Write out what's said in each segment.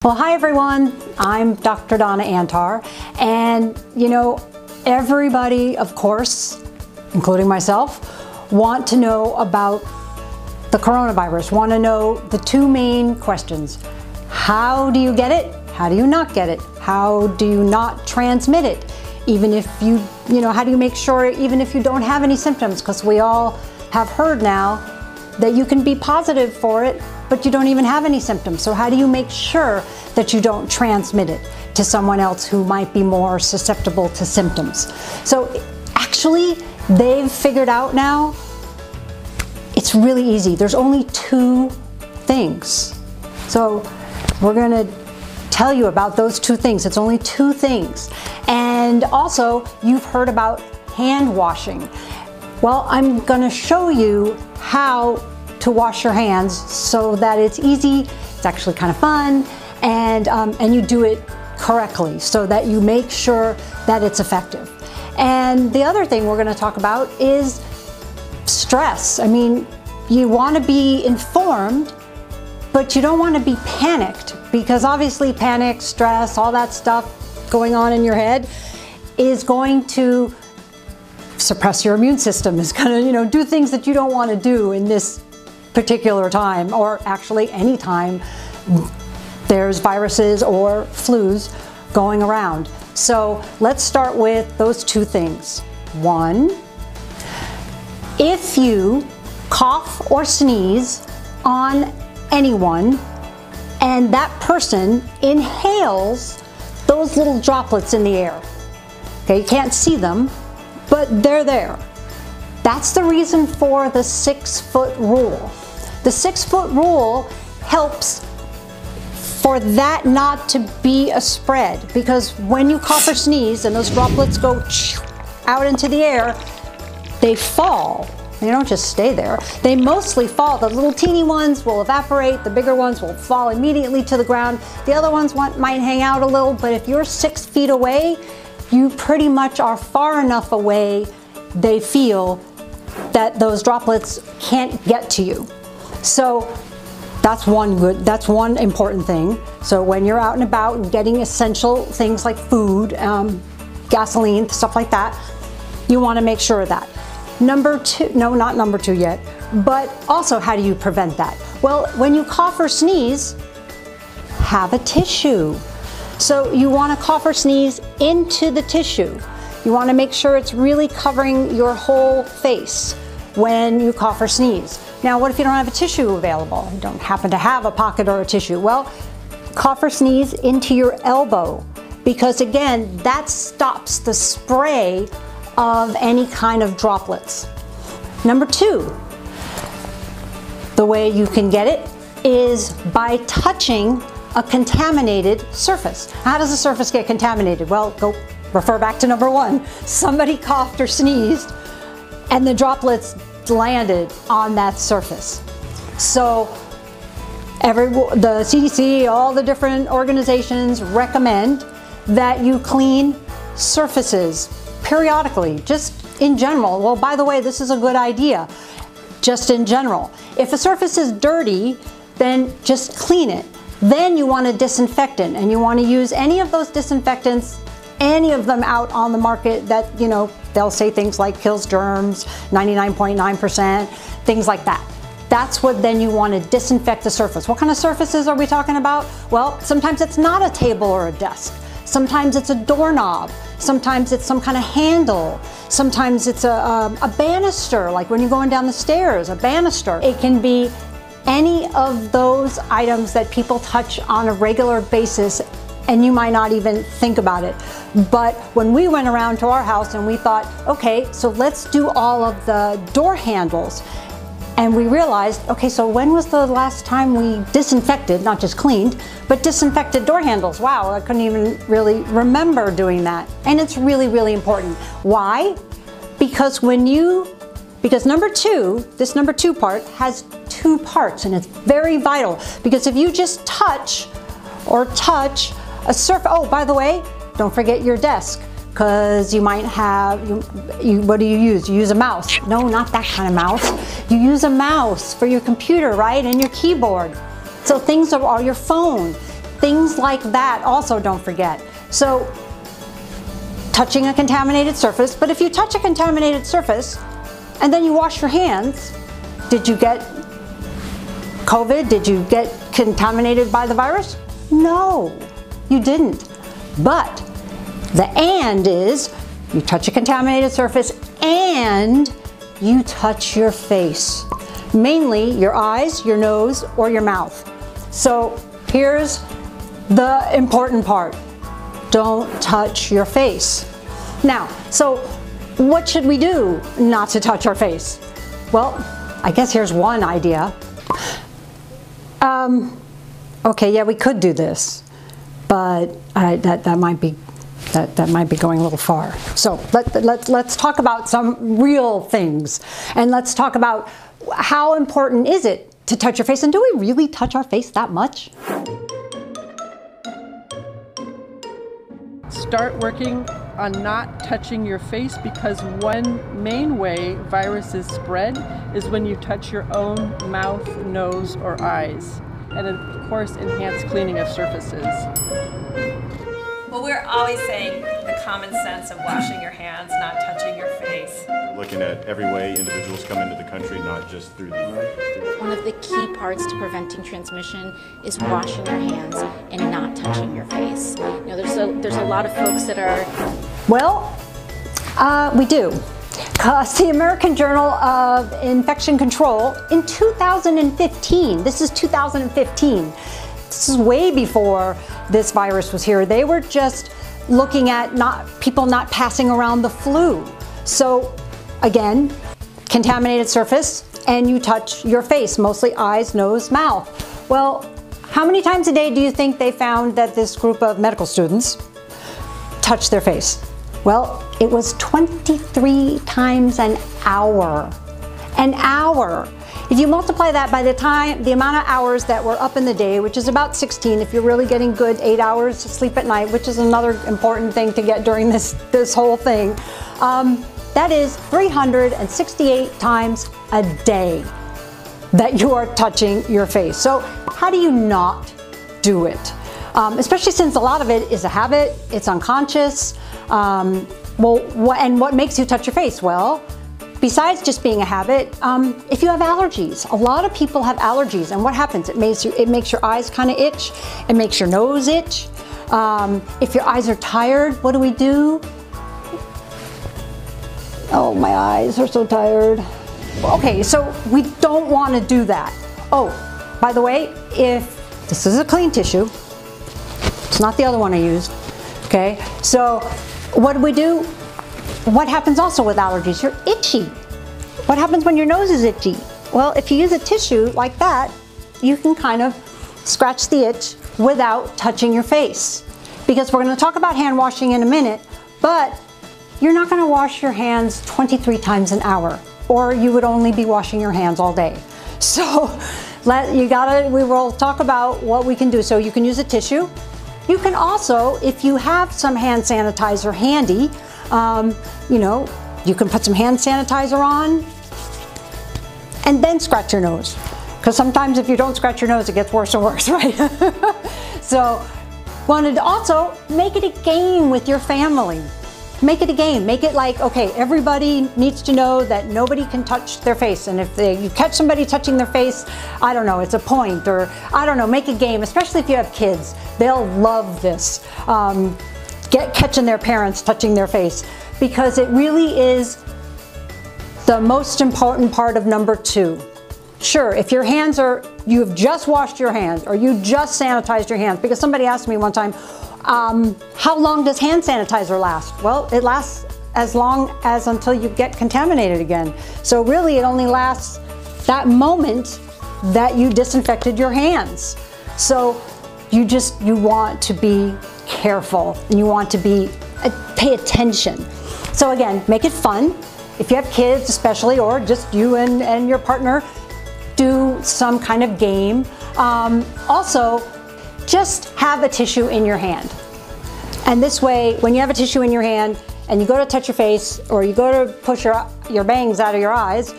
Well, hi everyone, I'm Dr. Donna Antarr, and everybody, of course, including myself, want to know about the coronavirus, want to know the two main questions. How do you get it? How do you not get it? How do you not transmit it? Even if how do you make sure even if you don't have any symptoms? Because we all have heard now that you can be positive for it, but you don't even have any symptoms. So how do you make sure that you don't transmit it to someone else who might be more susceptible to symptoms? So actually, they've figured out now, it's really easy. There's only two things. So we're gonna tell you about those two things. It's only two things. And also, you've heard about hand washing. Well, I'm gonna show you how to wash your hands so that it's easy, it's actually kind of fun, and you do it correctly so that you make sure that it's effective. And the other thing we're gonna talk about is stress. I mean, you wanna be informed, but you don't wanna be panicked, because obviously panic, stress, all that stuff going on in your head is going to suppress your immune system, is gonna do things that you don't want to do in this particular time, or actually any time there's viruses or flus going around. So let's start with those two things. One, if you cough or sneeze on anyone and that person inhales those little droplets in the air, okay, you can't see them, but they're there. That's the reason for the 6-foot rule. The 6-foot rule helps for that not to be a spread, because when you cough or sneeze and those droplets go out into the air, they fall. They don't just stay there. They mostly fall. The little teeny ones will evaporate. The bigger ones will fall immediately to the ground. The other ones might hang out a little, but if you're 6 feet away, you pretty much are far enough away, they feel, that those droplets can't get to you. So that's one important thing. So when you're out and about and getting essential things like food, gasoline, stuff like that, you want to make sure of that. Number two, no, not number two yet, but also how do you prevent that? Well, when you cough or sneeze, have a tissue. So you want to cough or sneeze into the tissue. You want to make sure it's really covering your whole face when you cough or sneeze. Now, what if you don't have a tissue available? You don't happen to have a pocket or a tissue? Well, cough or sneeze into your elbow, because again, that stops the spray of any kind of droplets. Number two, the way you can get it is by touching a contaminated surface. How does a surface get contaminated? Well, go refer back to number one. Somebody coughed or sneezed and the droplets landed on that surface. So the CDC, all the different organizations recommend that you clean surfaces periodically, just in general. Well, by the way, this is a good idea, just in general. If a surface is dirty, then just clean it. Then you want a disinfectant, and you want to use any of those disinfectants, any of them out on the market that, they'll say things like kills germs, 99.9%, things like that. That's what then you want to disinfect the surface. What kind of surfaces are we talking about? Well, sometimes it's not a table or a desk. Sometimes it's a doorknob. Sometimes it's some kind of handle. Sometimes it's a banister, like when you're going down the stairs, a banister. It can be any of those items that people touch on a regular basis, and you might not even think about it. But when we went around to our house and we thought, okay, so let's do all of the door handles. And we realized, okay, so when was the last time we disinfected, not just cleaned, but disinfected door handles? Wow, I couldn't even really remember doing that. And it's really, really important. Why? Because number two, this number two part has two parts, and it's very vital, because if you just touch a surface, oh, by the way, don't forget your desk, because you might have, what do you use? You use a mouse. No, not that kind of mouse. You use a mouse for your computer, right? And your keyboard. So things are your phone. things like that also don't forget. So touching a contaminated surface, but if you touch a contaminated surface and then you wash your hands, did you get COVID? Did you get contaminated by the virus? No, you didn't. But the and is you touch a contaminated surface and you touch your face. Mainly your eyes, your nose, or your mouth. So here's the important part. Don't touch your face. Now, so what should we do not to touch our face? Well, I guess here's one idea. Okay, yeah, we could do this, but that might be going a little far. So let's talk about some real things, and let's talk about how important is it to touch your face, and do we really touch our face that much? Start working on not touching your face, because one main way viruses spread is when you touch your own mouth, nose, or eyes. And of course, enhanced cleaning of surfaces. Well, we're always saying the common sense of washing your hands, not touching your face. We're looking at every way individuals come into the country, not just through the... One of the key parts to preventing transmission is washing your hands and not touching your face. You know, there's a lot of folks that are... Well, we do. Because the American Journal of Infection Control in 2015, this is 2015, this is way before this virus was here. They were just looking at people not passing around the flu. So again, contaminated surface, and you touch your face, mostly eyes, nose, mouth. Well, how many times a day do you think they found that this group of medical students touched their face? Well, it was 23 times an hour. An hour. If you multiply that by the amount of hours that were up in the day, which is about 16, if you're really getting good 8 hours sleep at night, which is another important thing to get during this whole thing, that is 368 times a day that you are touching your face. So how do you not do it? Especially since a lot of it is a habit, it's unconscious. And what makes you touch your face? Well, besides just being a habit, if you have allergies, a lot of people have allergies, and what happens? It makes your eyes kind of itch. It makes your nose itch. If your eyes are tired, what do? Oh, my eyes are so tired. Okay, so we don't want to do that. Oh, by the way, if this is a clean tissue, it's not the other one I used. Okay, so what do? What happens also with allergies? You're itchy. What happens when your nose is itchy? Well, if you use a tissue like that, you can kind of scratch the itch without touching your face. Because we're going to talk about hand washing in a minute, but you're not going to wash your hands 23 times an hour, or you would only be washing your hands all day. So we will talk about what we can do. So you can use a tissue. You can also, if you have some hand sanitizer handy, you know, you can put some hand sanitizer on and then scratch your nose. Because sometimes if you don't scratch your nose, it gets worse and worse, right? So, wanted to also make it a game with your family. Make it a game. Make it like, okay, everybody needs to know that nobody can touch their face. And if you catch somebody touching their face, I don't know, it's a point, or I don't know, make a game, especially if you have kids. They'll love this. Catching their parents touching their face, because it really is the most important part of number 2. Sure, if your hands you've just washed your hands, or you just sanitized your hands, because somebody asked me one time, how long does hand sanitizer last? Well, it lasts as long as until you get contaminated again. So really it only lasts that moment that you disinfected your hands. So you want to be careful, and you want to pay attention. So again, make it fun. If you have kids especially, or just you and your partner, do some kind of game. Also, just have a tissue in your hand. And this way, when you have a tissue in your hand and you go to touch your face, or you go to push your bangs out of your eyes,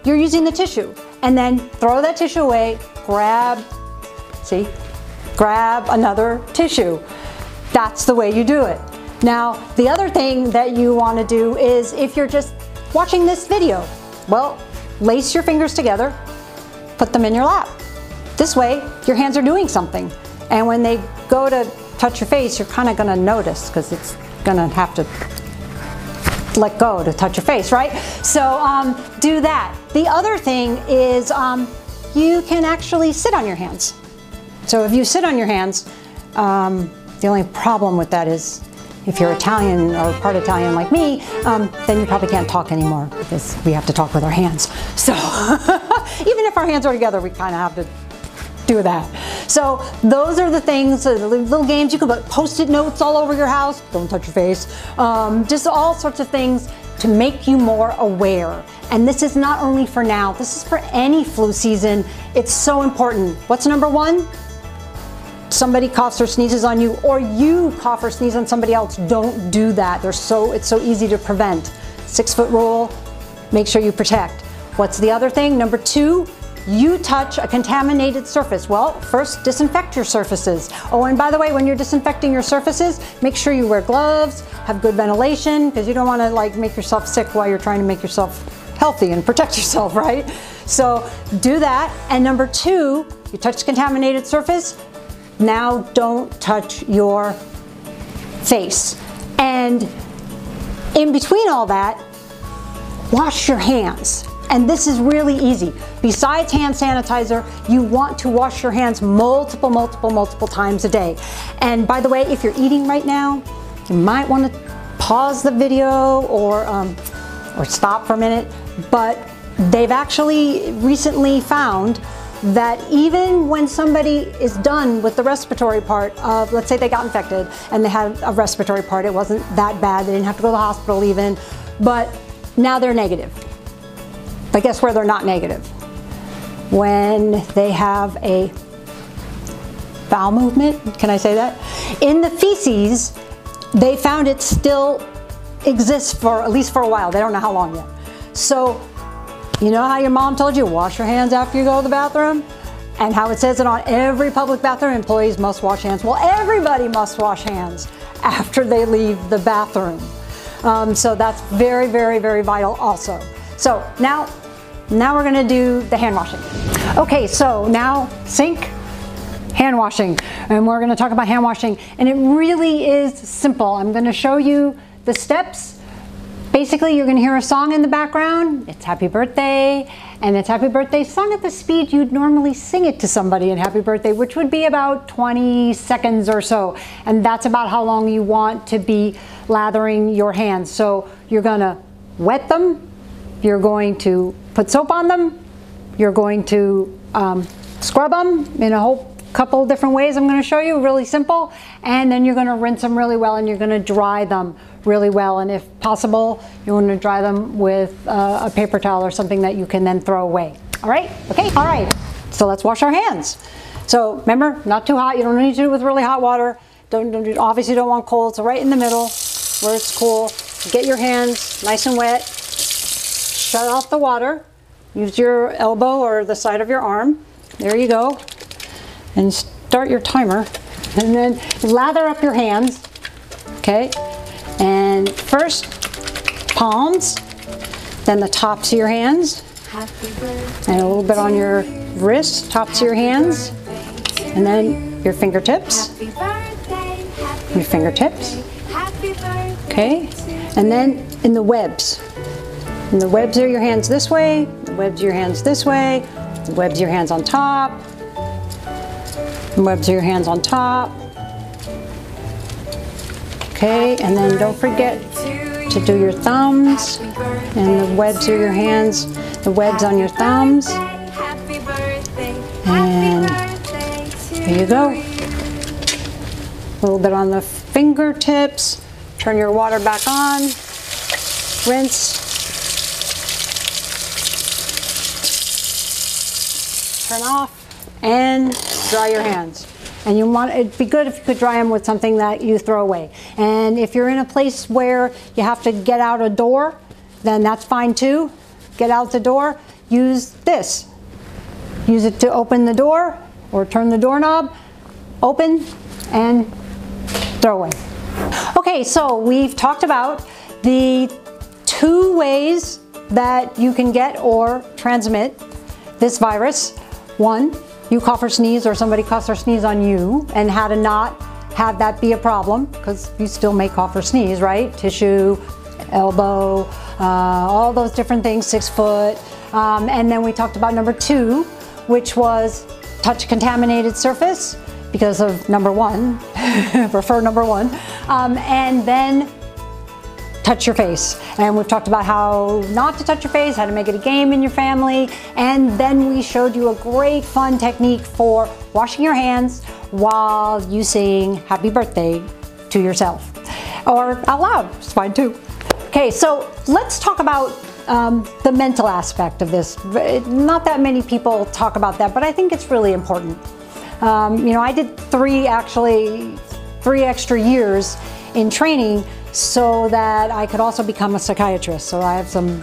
you're using the tissue. And then throw that tissue away, grab, see? grab another tissue. That's the way you do it. Now, the other thing that you want to do is, if you're just watching this video, well, lace your fingers together, put them in your lap. This way, your hands are doing something. And when they go to touch your face, you're kind of going to notice, because it's going to have to let go to touch your face, right? So do that. The other thing is you can actually sit on your hands. So if you sit on your hands, the only problem with that is if you're Italian or part Italian like me, then you probably can't talk anymore, because we have to talk with our hands. So even if our hands are together, we kind of have to do that. So those are the things, the little games. You can put Post-it notes all over your house. Don't touch your face. Just all sorts of things to make you more aware. And this is not only for now, this is for any flu season. It's so important. What's number one? Somebody coughs or sneezes on you, or you cough or sneeze on somebody else. Don't do that. It's so easy to prevent. 6-foot rule, make sure you protect. What's the other thing? Number two, you touch a contaminated surface. Well, first disinfect your surfaces. Oh, and by the way, when you're disinfecting your surfaces, make sure you wear gloves, have good ventilation, because you don't want to like make yourself sick while you're trying to make yourself healthy and protect yourself, right? So do that. And number two, you touch the contaminated surface, now don't touch your face. And in between all that, wash your hands. And this is really easy. Besides hand sanitizer, you want to wash your hands multiple times a day. And by the way, if you're eating right now, you might want to pause the video or stop for a minute. But they've actually recently found that even when somebody is done with the respiratory part of, let's say they got infected and they had a respiratory part, it wasn't that bad, they didn't have to go to the hospital even, but now they're negative. But guess where they're not negative? When they have a bowel movement, can I say that? In the feces, they found it still exists for at least for a while. They don't know how long yet. So, you know how your mom told you, wash your hands after you go to the bathroom? And how it says it on every public bathroom, employees must wash hands. Well, everybody must wash hands after they leave the bathroom. So that's very vital also. So now we're gonna do the hand washing. Okay, so now sink, hand washing. And we're gonna talk about hand washing. And it really is simple. I'm gonna show you the steps. Basically, you're gonna hear a song in the background. It's happy birthday, and it's happy birthday sung at the speed you'd normally sing it to somebody in happy birthday, which would be about 20 seconds or so. And that's about how long you want to be lathering your hands. So you're gonna wet them, you're going to put soap on them, you're going to scrub them in a whole couple of different ways I'm going to show you, really simple, and then you're going to rinse them really well and you're going to dry them really well, and if possible you want to dry them with a paper towel or something that you can then throw away. All right? Okay? All right, so let's wash our hands. So remember, not too hot, you don't need to do it with really hot water, obviously don't want cold, so right in the middle where it's cool. Get your hands nice and wet, shut off the water, use your elbow or the side of your arm, there you go, and start your timer, and then lather up your hands, okay? And first, palms, then the tops of your hands, and a little bit on your wrists, tops of your hands, and then your fingertips, okay? And then in the webs. And the webs are your hands this way, the webs are your hands this way, the webs are your hands on top, the webs are your hands on top. Okay, and then don't forget to do your thumbs, and the webs are your hands, the webs on your thumbs. And there you go. A little bit on the fingertips. Turn your water back on, rinse, turn off, and dry your hands. And you want, it'd be good if you could dry them with something that you throw away. And if you're in a place where you have to get out a door, then that's fine too. Get out the door, use this. Use it to open the door or turn the doorknob, open and throw away. Okay, so we've talked about the 2 ways that you can get or transmit this virus. 1, you cough or sneeze, or somebody coughs or sneeze on you, and how to not have that be a problem, because you still may cough or sneeze, right? Tissue, elbow, all those different things, 6 foot. And then we talked about number 2, which was touch contaminated surface, because of number 1, prefer number 1, and then touch your face. And we've talked about how not to touch your face, how to make it a game in your family, and then we showed you a great fun technique for washing your hands while you sing happy birthday to yourself, or out loud, it's fine too. Okay, so let's talk about the mental aspect of this. Not that many people talk about that, but I think it's really important. You know, I did 3 extra years in training so that I could also become a psychiatrist. So I have some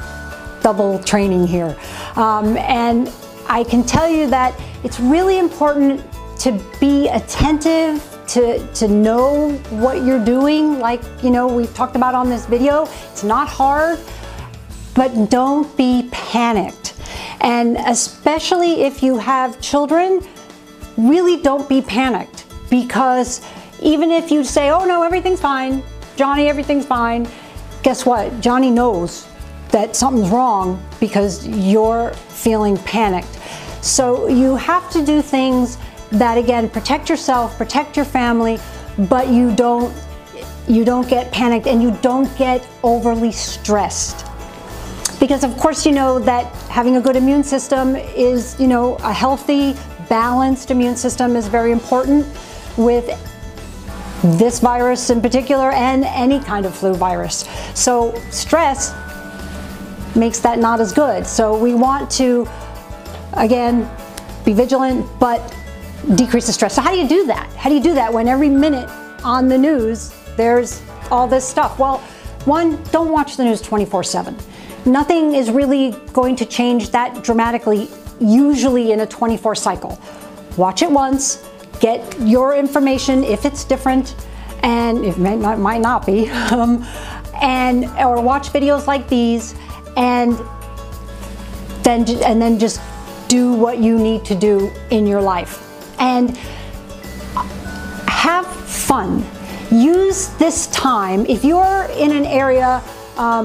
double training here. And I can tell you that it's really important to be attentive, to know what you're doing. Like, you know, we've talked about on this video, it's not hard, but don't be panicked. And especially if you have children, really don't be panicked, because even if you say, oh no, everything's fine, Johnny, everything's fine, guess what? Johnny knows that something's wrong because you're feeling panicked. So you have to do things that, again, protect yourself, protect your family, but you don't get panicked and you don't get overly stressed. Because of course you know that having a good immune system is, you know, a healthy, balanced immune system is very important with this virus in particular and any kind of flu virus. So stress makes that not as good. So we want to, again, be vigilant, but decrease the stress. So how do you do that? How do you do that when every minute on the news there's all this stuff? Well, 1, don't watch the news 24/7. Nothing is really going to change that dramatically, usually in a 24 cycle. Watch it once, get your information if it's different, and it might not be, or watch videos like these, and then just do what you need to do in your life. And have fun. Use this time. If you're in an area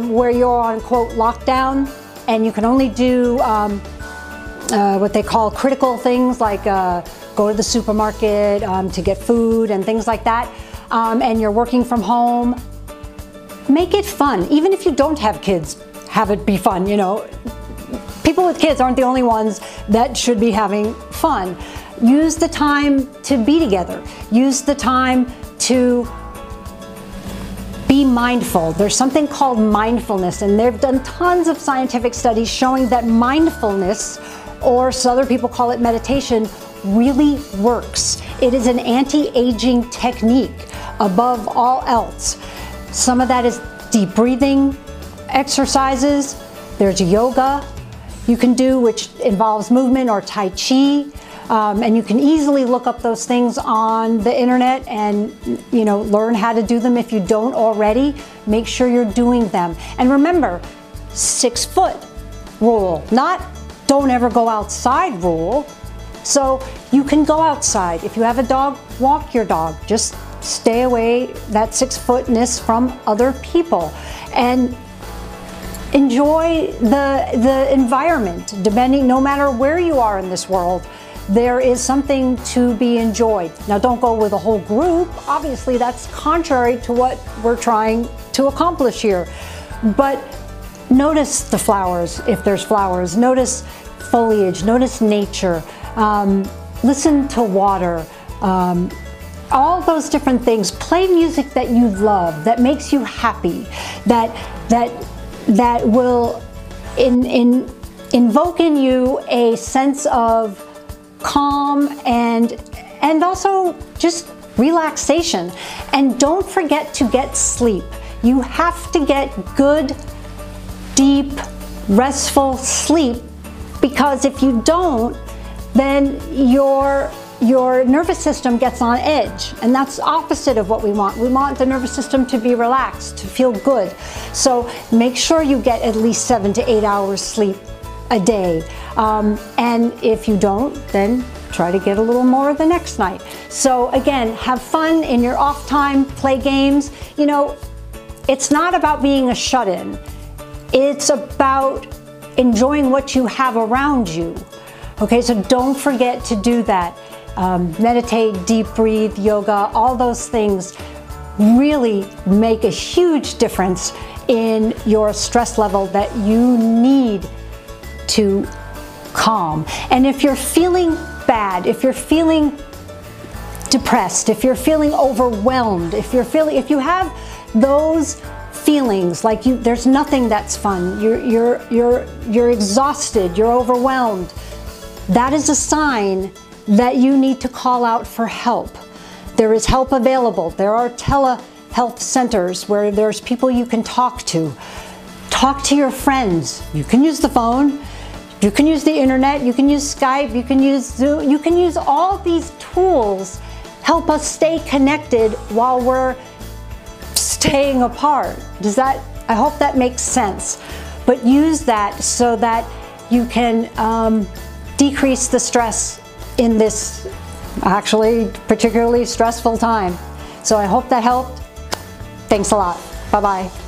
where you're on, quote, lockdown, and you can only do what they call critical things, like go to the supermarket to get food and things like that, and you're working from home, make it fun. Even if you don't have kids, have it be fun, you know. People with kids aren't the only ones that should be having fun. Use the time to be together. Use the time to be mindful. There's something called mindfulness, and they've done tons of scientific studies showing that mindfulness, or so other people call it meditation, really works. It is an anti-aging technique above all else. Some of that is deep breathing exercises. There's yoga you can do, which involves movement, or Tai Chi. And you can easily look up those things on the internet and, you know, learn how to do them if you don't already. Make sure you're doing them. And remember, 6 foot rule, not don't ever go outside rule. So you can go outside. If you have a dog, walk your dog. Just stay away that 6 footness from other people. And enjoy the environment, no matter where you are in this world. There is something to be enjoyed. Now, don't go with a whole group. Obviously, that's contrary to what we're trying to accomplish here. But notice the flowers, if there's flowers. Notice foliage, notice nature. Listen to water. All those different things. Play music that you love, that makes you happy, that will invoke in you a sense of calm and also just relaxation. And don't forget to get sleep. You have to get good, deep, restful sleep, because if you don't, then your your nervous system gets on edge, and that's opposite of what we want. We want the nervous system to be relaxed, to feel good. So make sure you get at least 7 to 8 hours sleep a day. And if you don't, then try to get a little more the next night. So again, have fun in your off time, play games. You know, it's not about being a shut-in. It's about enjoying what you have around you. Okay, so don't forget to do that. Meditate, deep breathe, yoga, all those things really make a huge difference in your stress level that you need to calm. And if you're feeling bad, if you're feeling depressed, if you're feeling overwhelmed, if you have those feelings like there's nothing that's fun, you're exhausted, you're overwhelmed, that is a sign that you need to call out for help. There is help available. There are telehealth centers where there's people you can talk to. Talk to your friends. You can use the phone, you can use the internet, you can use Skype, you can use Zoom, you can use all these tools. Help us stay connected while we're staying apart. I hope that makes sense. But use that so that you can decrease the stress in this actually particularly stressful time. So I hope that helped. Thanks a lot. Bye-bye.